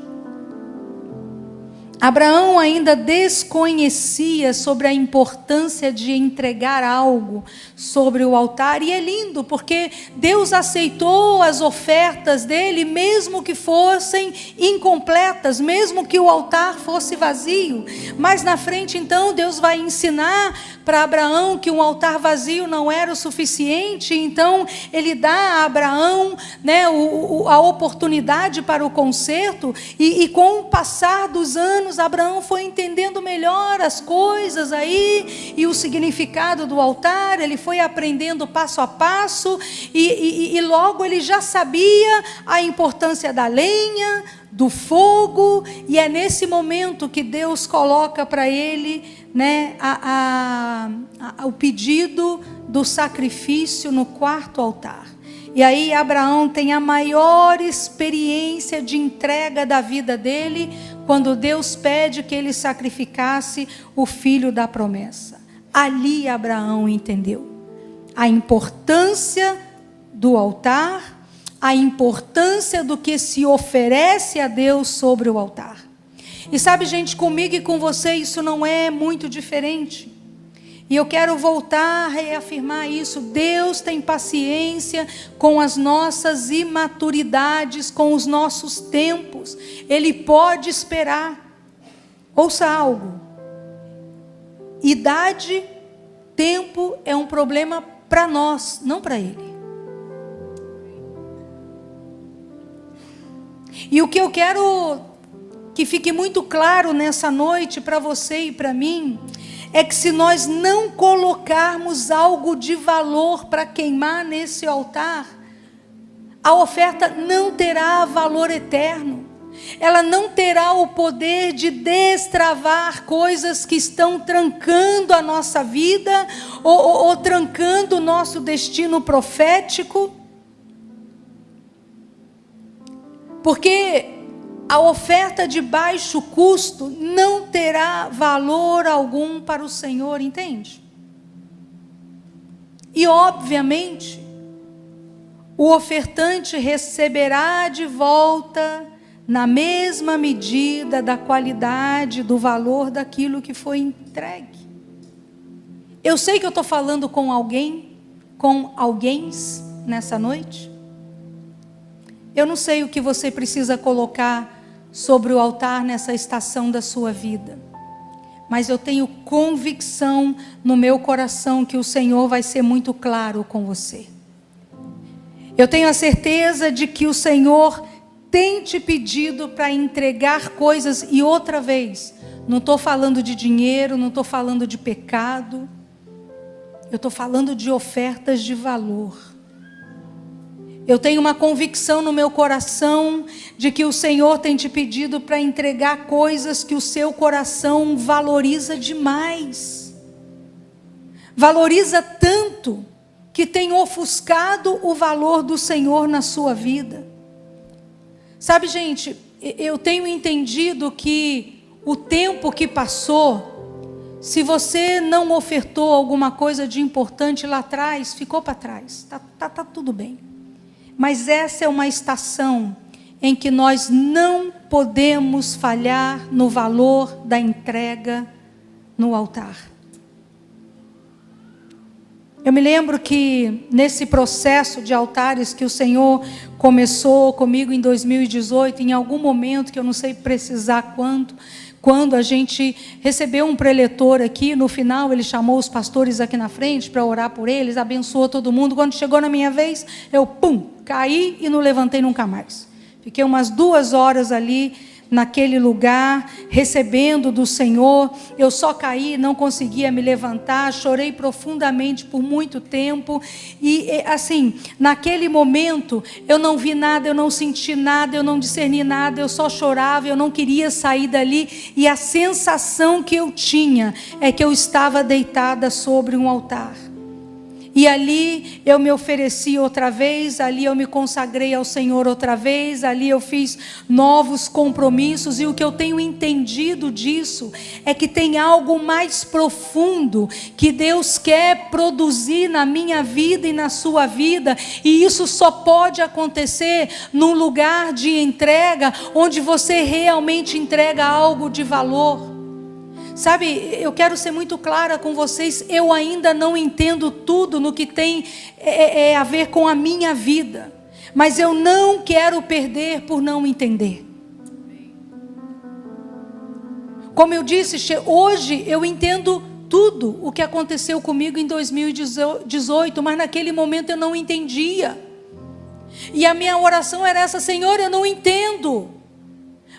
Abraão ainda desconhecia sobre a importância de entregar algo sobre o altar. E é lindo, porque Deus aceitou as ofertas dele, mesmo que fossem incompletas, mesmo que o altar fosse vazio. Mas na frente, então, Deus vai ensinar para Abraão que um altar vazio não era o suficiente. Então, ele dá a Abraão a oportunidade para o conserto. E com o passar dos anos, Abraão foi entendendo melhor as coisas aí e o significado do altar. Ele foi aprendendo passo a passo e logo ele já sabia a importância da lenha, do fogo. E é nesse momento que Deus coloca para ele o pedido do sacrifício no 4º altar. E aí Abraão tem a maior experiência de entrega da vida dele, quando Deus pede que ele sacrificasse o filho da promessa. Ali Abraão entendeu a importância do altar, a importância do que se oferece a Deus sobre o altar. E sabe, gente, comigo e com você isso não é muito diferente. E eu quero voltar a reafirmar isso. Deus tem paciência com as nossas imaturidades, com os nossos tempos. Ele pode esperar. Ouça algo. Idade, tempo é um problema para nós, não para Ele. E o que eu quero que fique muito claro nessa noite para você e para mim, é que se nós não colocarmos algo de valor para queimar nesse altar, a oferta não terá valor eterno. Ela não terá o poder de destravar coisas que estão trancando a nossa vida ou trancando o nosso destino profético. Porque a oferta de baixo custo não terá valor algum para o Senhor, entende? E obviamente, o ofertante receberá de volta na mesma medida da qualidade, do valor daquilo que foi entregue. Eu sei que eu estou falando com alguém, com alguém nessa noite. Eu não sei o que você precisa colocar sobre o altar nessa estação da sua vida, mas eu tenho convicção no meu coração que o Senhor vai ser muito claro com você. Eu tenho a certeza de que o Senhor tem te pedido para entregar coisas, e outra vez, não estou falando de dinheiro, não estou falando de pecado, eu estou falando de ofertas de valor. Eu tenho uma convicção no meu coração de que o Senhor tem te pedido para entregar coisas que o seu coração valoriza demais. Valoriza tanto que tem ofuscado o valor do Senhor na sua vida. Sabe, gente, eu tenho entendido que o tempo que passou, se você não ofertou alguma coisa de importante lá atrás, ficou para trás. Tá tudo bem. Mas essa é uma estação em que nós não podemos falhar no valor da entrega no altar. Eu me lembro que nesse processo de altares que o Senhor começou comigo em 2018, em algum momento, que eu não sei precisar quando a gente recebeu um preletor aqui, no final ele chamou os pastores aqui na frente para orar por eles, abençoou todo mundo. Quando chegou na minha vez, eu caí e não levantei nunca mais. Fiquei umas 2 horas ali naquele lugar, recebendo do Senhor. Eu só caí, não conseguia me levantar, chorei profundamente por muito tempo, e assim, naquele momento, eu não vi nada, eu não senti nada, eu não discerni nada, eu só chorava, eu não queria sair dali, e a sensação que eu tinha, é que eu estava deitada sobre um altar. E ali eu me ofereci outra vez, ali eu me consagrei ao Senhor outra vez, ali eu fiz novos compromissos, e o que eu tenho entendido disso é que tem algo mais profundo que Deus quer produzir na minha vida e na sua vida, e isso só pode acontecer num lugar de entrega, onde você realmente entrega algo de valor. Sabe, eu quero ser muito clara com vocês, eu ainda não entendo tudo no que tem a ver com a minha vida, mas eu não quero perder por não entender. Como eu disse, hoje eu entendo tudo o que aconteceu comigo em 2018, mas naquele momento eu não entendia. E a minha oração era essa: Senhor, eu não entendo,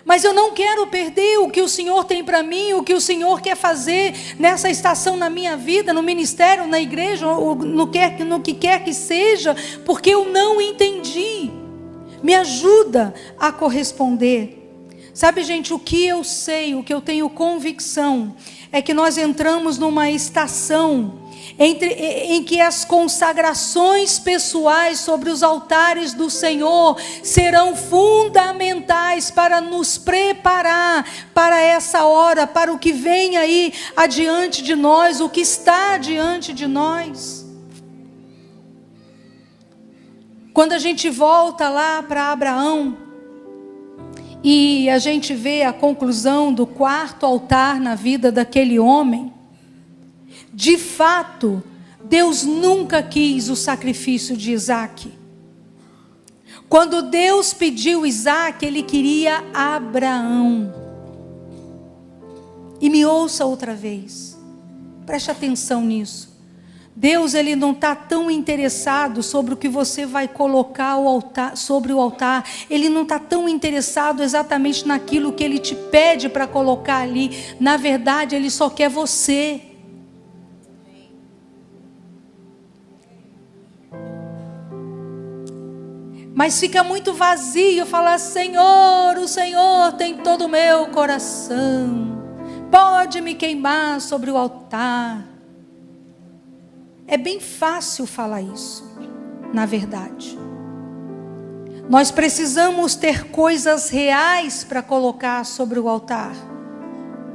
mas eu não quero perder o que o Senhor tem para mim, o que o Senhor quer fazer nessa estação na minha vida, no ministério, na igreja, ou no que quer que seja, porque eu não entendi. Me ajuda a corresponder. Sabe, gente, o que eu sei, o que eu tenho convicção, é que nós entramos numa estação em que as consagrações pessoais sobre os altares do Senhor serão fundamentais para nos preparar para essa hora, para o que vem aí adiante de nós, o que está diante de nós. Quando a gente volta lá para Abraão, e a gente vê a conclusão do 4º altar na vida daquele homem, De fato, Deus nunca quis o sacrifício de Isaque. Quando Deus pediu Isaque, Ele queria Abraão. E me ouça outra vez, preste atenção nisso. Deus, Ele não está tão interessado sobre o que você vai colocar sobre o altar. Ele não está tão interessado exatamente naquilo que Ele te pede para colocar ali. Na verdade, Ele só quer você. Mas fica muito vazio falar: Senhor, o Senhor tem todo o meu coração. Pode me queimar sobre o altar. É bem fácil falar isso, na verdade. Nós precisamos ter coisas reais para colocar sobre o altar,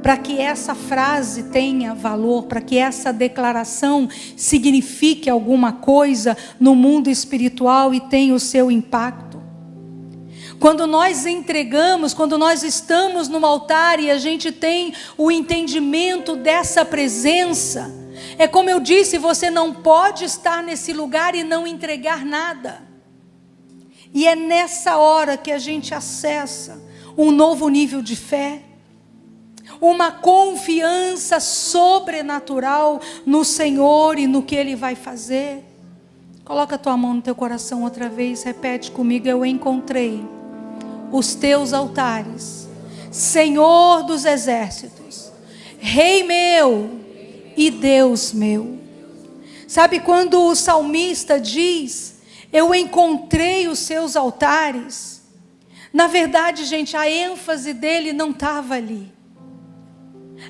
para que essa frase tenha valor, para que essa declaração signifique alguma coisa no mundo espiritual e tenha o seu impacto. Quando nós entregamos, quando nós estamos no altar e a gente tem o entendimento dessa presença, é como eu disse, você não pode estar nesse lugar e não entregar nada. E é nessa hora que a gente acessa um novo nível de fé, uma confiança sobrenatural no Senhor e no que Ele vai fazer. Coloca a tua mão no teu coração outra vez, repete comigo: eu encontrei os teus altares, Senhor dos exércitos, Rei meu e Deus meu. Sabe quando o salmista diz: eu encontrei os seus altares? Na verdade, gente, a ênfase dele não estava ali.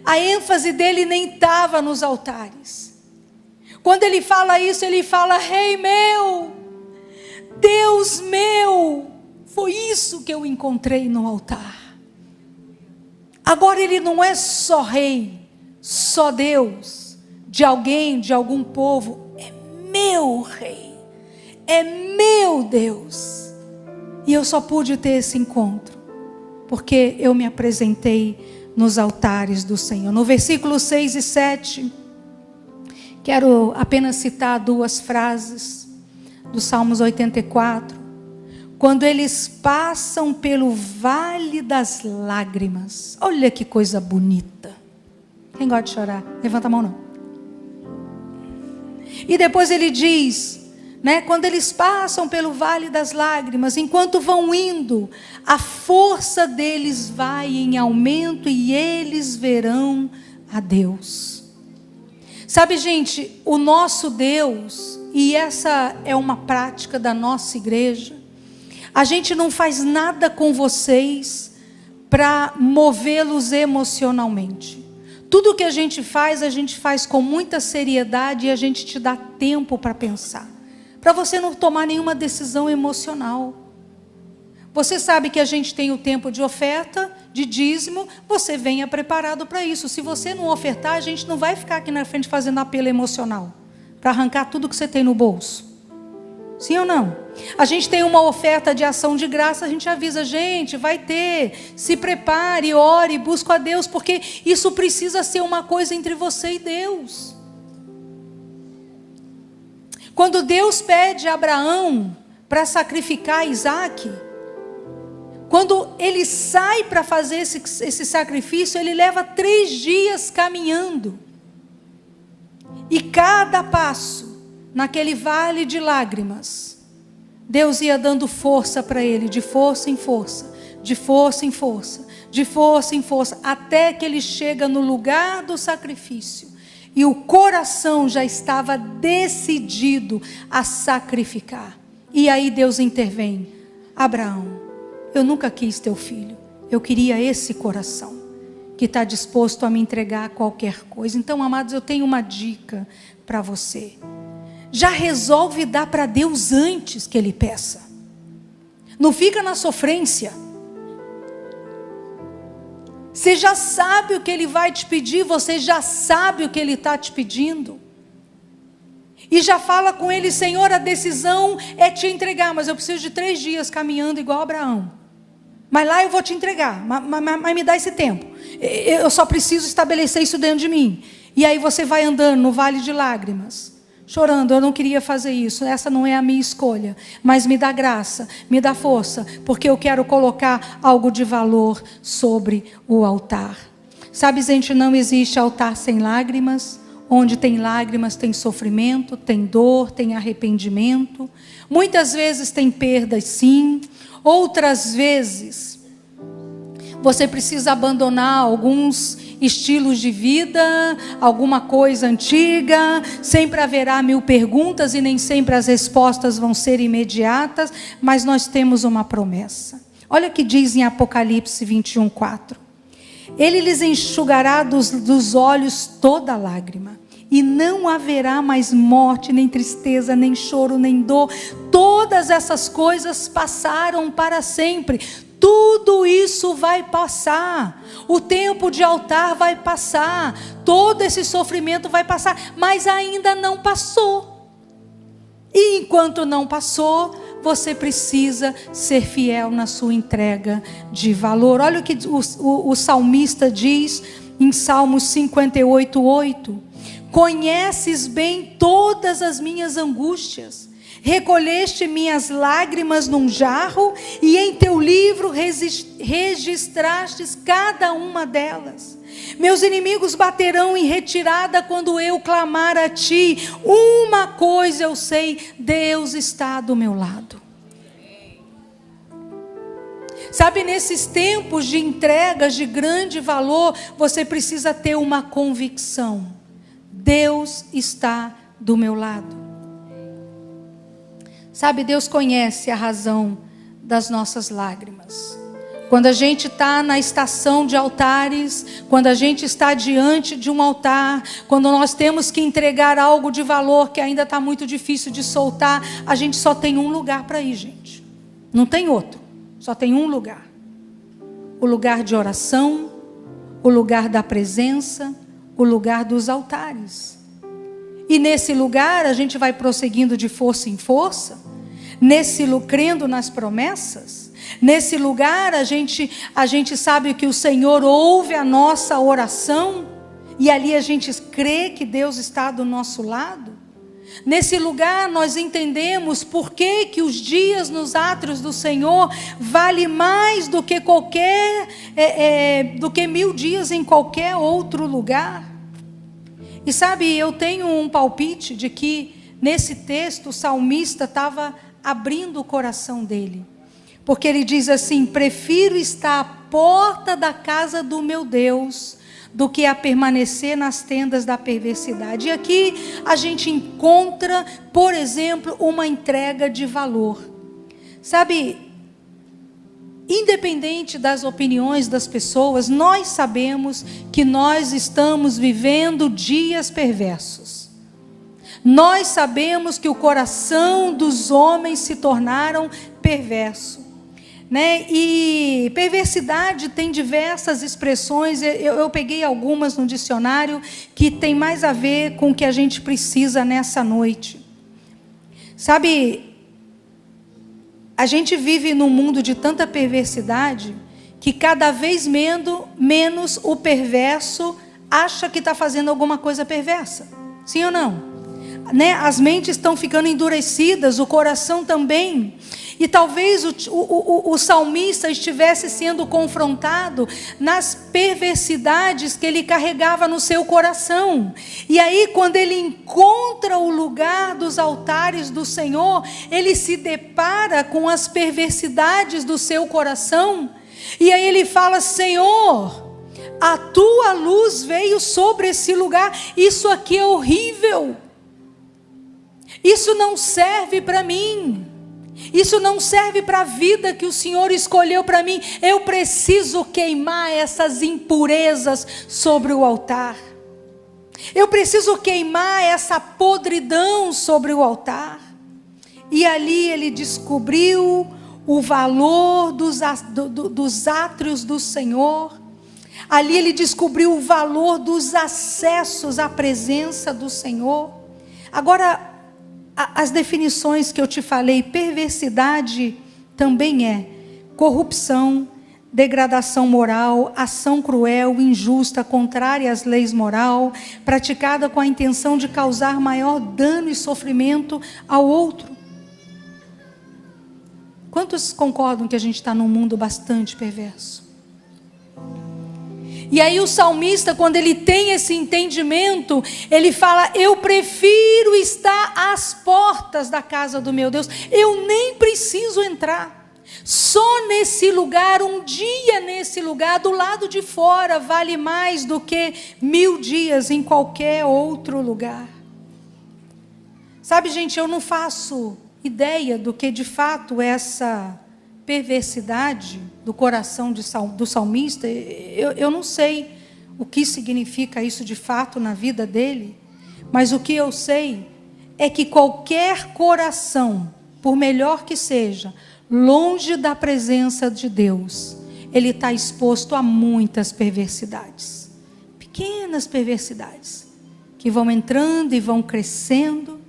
A ênfase dele nem estava nos altares. Quando ele fala isso, ele fala: Rei meu, Deus meu. Foi isso que eu encontrei no altar. Agora ele não é só rei, só Deus, de alguém, de algum povo. É meu rei, é meu Deus. E eu só pude ter esse encontro porque eu me apresentei nos altares do Senhor. No versículo 6 e 7, quero apenas citar duas frases do Salmos 84. Quando eles passam pelo vale das lágrimas. Olha que coisa bonita. Quem gosta de chorar? Levanta a mão não. E depois ele diz, né, quando eles passam pelo vale das lágrimas, enquanto vão indo, a força deles vai em aumento e eles verão a Deus. Sabe, gente, o nosso Deus, e essa é uma prática da nossa igreja, a gente não faz nada com vocês para movê-los emocionalmente. Tudo que a gente faz com muita seriedade e a gente te dá tempo para pensar. Para você não tomar nenhuma decisão emocional. Você sabe que a gente tem o tempo de oferta, de dízimo, você venha preparado para isso. Se você não ofertar, a gente não vai ficar aqui na frente fazendo apelo emocional, para arrancar tudo que você tem no bolso. Sim ou não? A gente tem uma oferta de ação de graça, a gente avisa: gente, vai ter, se prepare, ore, busque a Deus, porque isso precisa ser uma coisa entre você e Deus. Quando Deus pede a Abraão para sacrificar Isaque, quando ele sai para fazer esse sacrifício, ele leva 3 dias caminhando. E cada passo, naquele vale de lágrimas, Deus ia dando força para ele, de força em força, de força em força, de força em força, até que ele chega no lugar do sacrifício. E o coração já estava decidido a sacrificar. E aí Deus intervém: Abraão, eu nunca quis teu filho, eu queria esse coração, que está disposto a me entregar qualquer coisa. Então, amados, eu tenho uma dica para você. Já resolve dar para Deus antes que Ele peça. Não fica na sofrência. Você já sabe o que Ele vai te pedir, você já sabe o que Ele está te pedindo. E já fala com Ele: Senhor, a decisão é te entregar, mas eu preciso de 3 dias caminhando igual Abraão. Mas lá eu vou te entregar, mas me dá esse tempo. Eu só preciso estabelecer isso dentro de mim. E aí você vai andando no vale de lágrimas, chorando, eu não queria fazer isso, essa não é a minha escolha, mas me dá graça, me dá força, porque eu quero colocar algo de valor sobre o altar. Sabe, gente, não existe altar sem lágrimas. Onde tem lágrimas tem sofrimento, tem dor, tem arrependimento. Muitas vezes tem perdas, sim. Outras vezes você precisa abandonar alguns estilos de vida, alguma coisa antiga. Sempre haverá 1000 perguntas e nem sempre as respostas vão ser imediatas, mas nós temos uma promessa. Olha o que diz em Apocalipse 21:4. Ele lhes enxugará dos olhos toda lágrima, e não haverá mais morte, nem tristeza, nem choro, nem dor. Todas essas coisas passaram para sempre. Tudo isso vai passar. O tempo de altar vai passar. Todo esse sofrimento vai passar, mas ainda não passou. E enquanto não passou, você precisa ser fiel na sua entrega de valor. Olha o que o salmista diz em Salmos 58:8. Conheces bem todas as minhas angústias, recolheste minhas lágrimas num jarro, e em teu livro registrastes cada uma delas. Meus inimigos baterão em retirada quando eu clamar a ti. Uma coisa eu sei, Deus está do meu lado. Sabe, nesses tempos de entregas de grande valor, você precisa ter uma convicção: Deus está do meu lado. Sabe, Deus conhece a razão das nossas lágrimas. Quando a gente está na estação de altares, quando a gente está diante de um altar, quando nós temos que entregar algo de valor que ainda está muito difícil de soltar, a gente só tem um lugar para ir, gente. Não tem outro, só tem um lugar. O lugar de oração, o lugar da presença, o lugar dos altares. E nesse lugar a gente vai prosseguindo de força em força, crendo nas promessas. Nesse lugar a gente sabe que o Senhor ouve a nossa oração, e ali a gente crê que Deus está do nosso lado. Nesse lugar nós entendemos por que os dias nos átrios do Senhor vale mais do que do que 1000 dias em qualquer outro lugar. E sabe, eu tenho um palpite de que nesse texto o salmista estava abrindo o coração dele, porque ele diz assim: prefiro estar à porta da casa do meu Deus do que a permanecer nas tendas da perversidade. E aqui a gente encontra, por exemplo, uma entrega de valor. Sabe, independente das opiniões das pessoas, nós sabemos que nós estamos vivendo dias perversos. Nós sabemos que o coração dos homens se tornaram perverso, né? E perversidade tem diversas expressões. Eu peguei algumas no dicionário que tem mais a ver com o que a gente precisa nessa noite. Sabe, a gente vive num mundo de tanta perversidade que cada vez menos o perverso acha que está fazendo alguma coisa perversa. Sim ou não? Né? As mentes estão ficando endurecidas, o coração também. E talvez o salmista estivesse sendo confrontado nas perversidades que ele carregava no seu coração. E aí, quando ele encontra o lugar dos altares do Senhor, ele se depara com as perversidades do seu coração. E aí ele fala: Senhor, a tua luz veio sobre esse lugar. Isso aqui é horrível. Isso não serve para mim. Isso não serve para a vida que o Senhor escolheu para mim. Eu preciso queimar essas impurezas sobre o altar. Eu preciso queimar essa podridão sobre o altar. E ali ele descobriu o valor dos átrios do Senhor. Ali ele descobriu o valor dos acessos à presença do Senhor. Agora, as definições que eu te falei: perversidade também é corrupção, degradação moral, ação cruel, injusta, contrária às leis moral, praticada com a intenção de causar maior dano e sofrimento ao outro. Quantos concordam que a gente está num mundo bastante perverso? E aí o salmista, quando ele tem esse entendimento, ele fala: eu prefiro estar às portas da casa do meu Deus, eu nem preciso entrar. Só nesse lugar, um dia nesse lugar, do lado de fora, vale mais do que 1000 dias em qualquer outro lugar. Sabe, gente, eu não faço ideia do que de fato essa perversidade do coração do salmista, eu não sei o que significa isso de fato na vida dele, mas o que eu sei é que qualquer coração, por melhor que seja, longe da presença de Deus, ele está exposto a muitas perversidades, pequenas perversidades, que vão entrando e vão crescendo.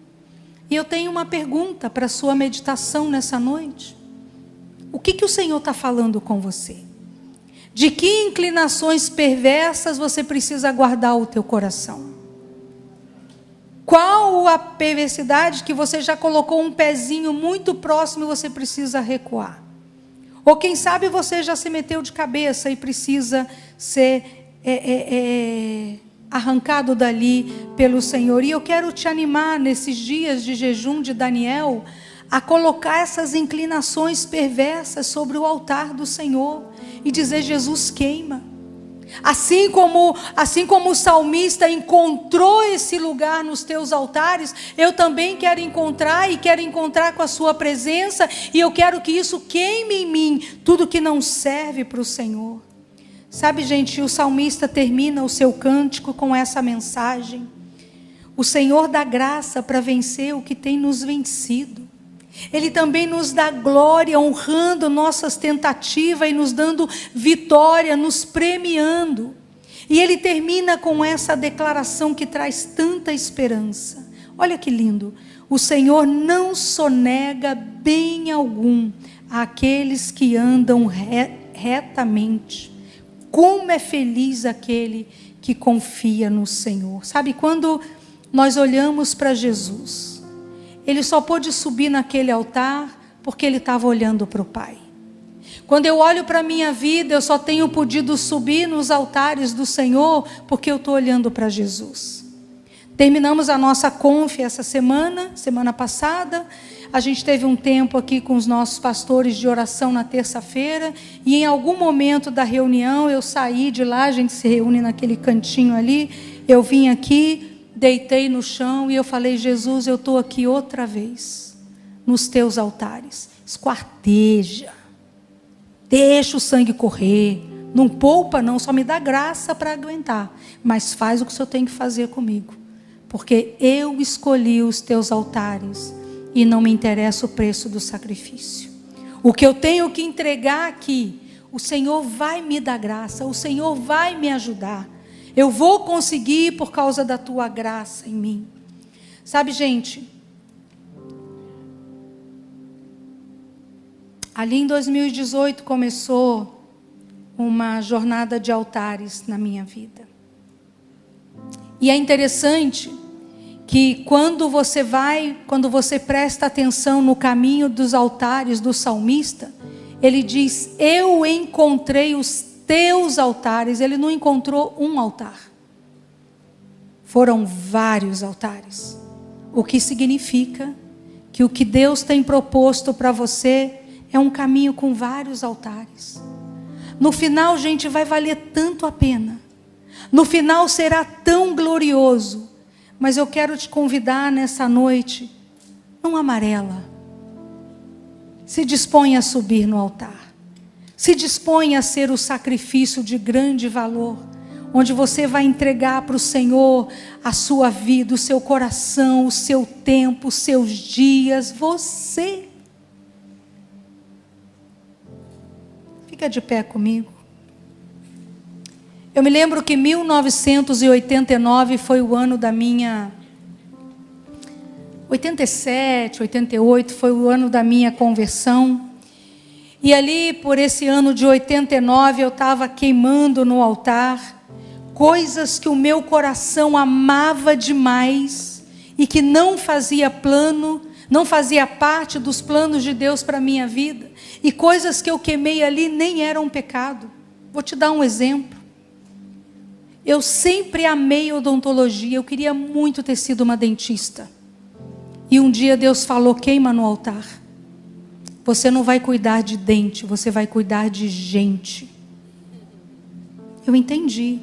E eu tenho uma pergunta para a sua meditação nessa noite. O que o Senhor está falando com você? De que inclinações perversas você precisa guardar o teu coração? Qual a perversidade que você já colocou um pezinho muito próximo e você precisa recuar? Ou quem sabe você já se meteu de cabeça e precisa ser arrancado dali pelo Senhor. E eu quero te animar nesses dias de jejum de Daniel a colocar essas inclinações perversas sobre o altar do Senhor e dizer: Jesus, queima. Assim como o salmista encontrou esse lugar nos teus altares, eu também quero encontrar, e quero encontrar com a sua presença, e eu quero que isso queime em mim tudo que não serve para o Senhor. Sabe, gente, o salmista termina o seu cântico com essa mensagem: o Senhor dá graça para vencer o que tem nos vencido. Ele também nos dá glória, honrando nossas tentativas e nos dando vitória, nos premiando. E ele termina com essa declaração que traz tanta esperança. Olha que lindo: o Senhor não sonega bem algum àqueles que andam retamente. Como é feliz aquele que confia no Senhor. Sabe, quando nós olhamos para Jesus, ele só pôde subir naquele altar porque ele estava olhando para o Pai. Quando eu olho para a minha vida, eu só tenho podido subir nos altares do Senhor porque eu estou olhando para Jesus. Terminamos a nossa conf essa semana passada. A gente teve um tempo aqui com os nossos pastores de oração na terça-feira. E em algum momento da reunião, eu saí de lá, a gente se reúne naquele cantinho ali. Eu vim aqui, deitei no chão e eu falei: Jesus, eu estou aqui outra vez, nos teus altares. Esquarteja, deixa o sangue correr, não poupa não, só me dá graça para aguentar, mas faz o que o Senhor tem que fazer comigo, porque eu escolhi os teus altares e não me interessa o preço do sacrifício. O que eu tenho que entregar aqui, o Senhor vai me dar graça, o Senhor vai me ajudar. Eu vou conseguir por causa da tua graça em mim. Sabe, gente, ali em 2018 começou uma jornada de altares na minha vida. E é interessante que quando você presta atenção no caminho dos altares do salmista, ele diz: eu encontrei os teus altares. Ele não encontrou um altar, foram vários altares, o que significa que o que Deus tem proposto para você é um caminho com vários altares. No final, gente, vai valer tanto a pena, no final será tão glorioso. Mas eu quero te convidar nessa noite, não amarela, se dispõe a subir no altar. Se dispõe a ser o sacrifício de grande valor, onde você vai entregar para o Senhor a sua vida, o seu coração, o seu tempo, os seus dias, você. Fica de pé comigo. Eu me lembro que 1989 foi o ano da minha... 87, 88 foi o ano da minha conversão. E ali, por esse ano de 89, eu estava queimando no altar coisas que o meu coração amava demais e que não fazia parte dos planos de Deus para a minha vida. E coisas que eu queimei ali nem eram pecado. Vou te dar um exemplo. Eu sempre amei odontologia, eu queria muito ter sido uma dentista. E um dia Deus falou: queima no altar. Você não vai cuidar de dente, você vai cuidar de gente. Eu entendi.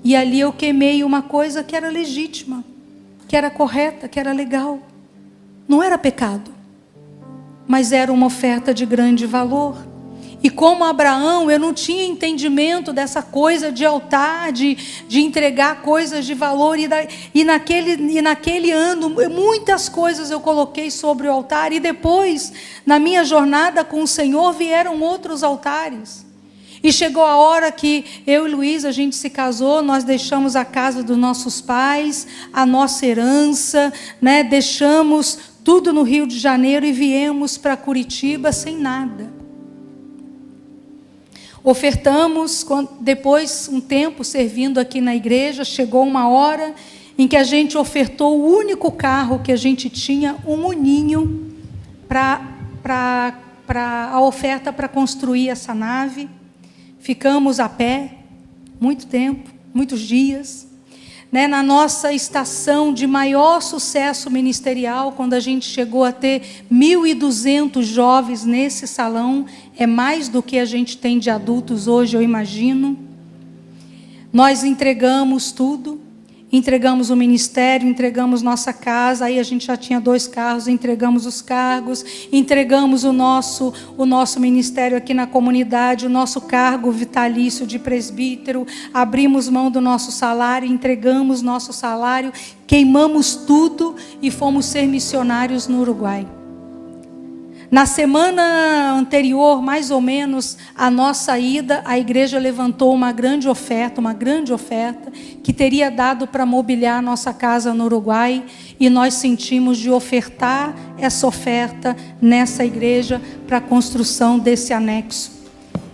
E ali eu queimei uma coisa que era legítima, que era correta, que era legal. Não era pecado, mas era uma oferta de grande valor. E como Abraão, eu não tinha entendimento dessa coisa de altar, de entregar coisas de valor. E naquele ano, muitas coisas eu coloquei sobre o altar. E depois, na minha jornada com o Senhor, vieram outros altares. E chegou a hora que eu e Luiz, a gente se casou, nós deixamos a casa dos nossos pais, a nossa herança, né? Deixamos tudo no Rio de Janeiro e viemos para Curitiba sem nada. Ofertamos, depois um tempo servindo aqui na igreja, chegou uma hora em que a gente ofertou o único carro que a gente tinha, um Uninho, para a oferta para construir essa nave. Ficamos a pé, muito tempo, muitos dias, né? Na nossa estação de maior sucesso ministerial, quando a gente chegou a ter 1.200 jovens nesse salão, é mais do que a gente tem de adultos hoje, eu imagino. Nós entregamos tudo, entregamos o ministério, entregamos nossa casa, aí a gente já tinha 2 carros, entregamos os cargos, entregamos o nosso ministério aqui na comunidade, o nosso cargo vitalício de presbítero, abrimos mão do nosso salário, entregamos nosso salário, queimamos tudo e fomos ser missionários no Uruguai. Na semana anterior, mais ou menos, à nossa ida, a igreja levantou uma grande oferta, que teria dado para mobiliar a nossa casa no Uruguai, e nós sentimos de ofertar essa oferta nessa igreja para a construção desse anexo.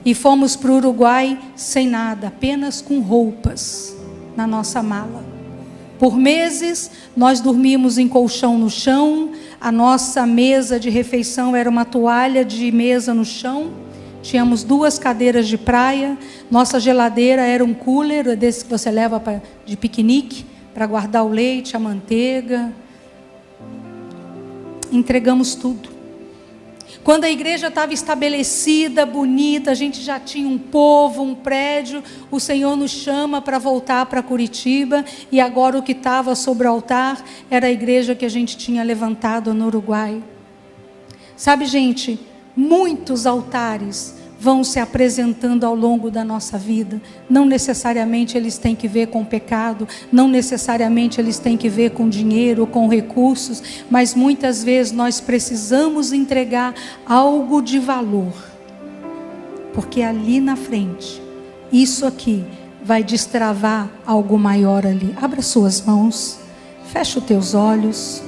E fomos para o Uruguai sem nada, apenas com roupas na nossa mala. Por meses, nós dormimos em colchão no chão, a nossa mesa de refeição era uma toalha de mesa no chão, tínhamos 2 cadeiras de praia, nossa geladeira era um cooler, desse que você leva de piquenique, para guardar o leite, a manteiga. Entregamos tudo. Quando a igreja estava estabelecida, bonita, a gente já tinha um povo, um prédio, o Senhor nos chama para voltar para Curitiba, e agora o que estava sobre o altar era a igreja que a gente tinha levantado no Uruguai. Sabe, gente, muitos altares vão se apresentando ao longo da nossa vida. Não necessariamente eles têm que ver com pecado, não necessariamente eles têm que ver com dinheiro, com recursos, mas muitas vezes nós precisamos entregar algo de valor, porque ali na frente, isso aqui vai destravar algo maior ali. Abra suas mãos, fecha os teus olhos.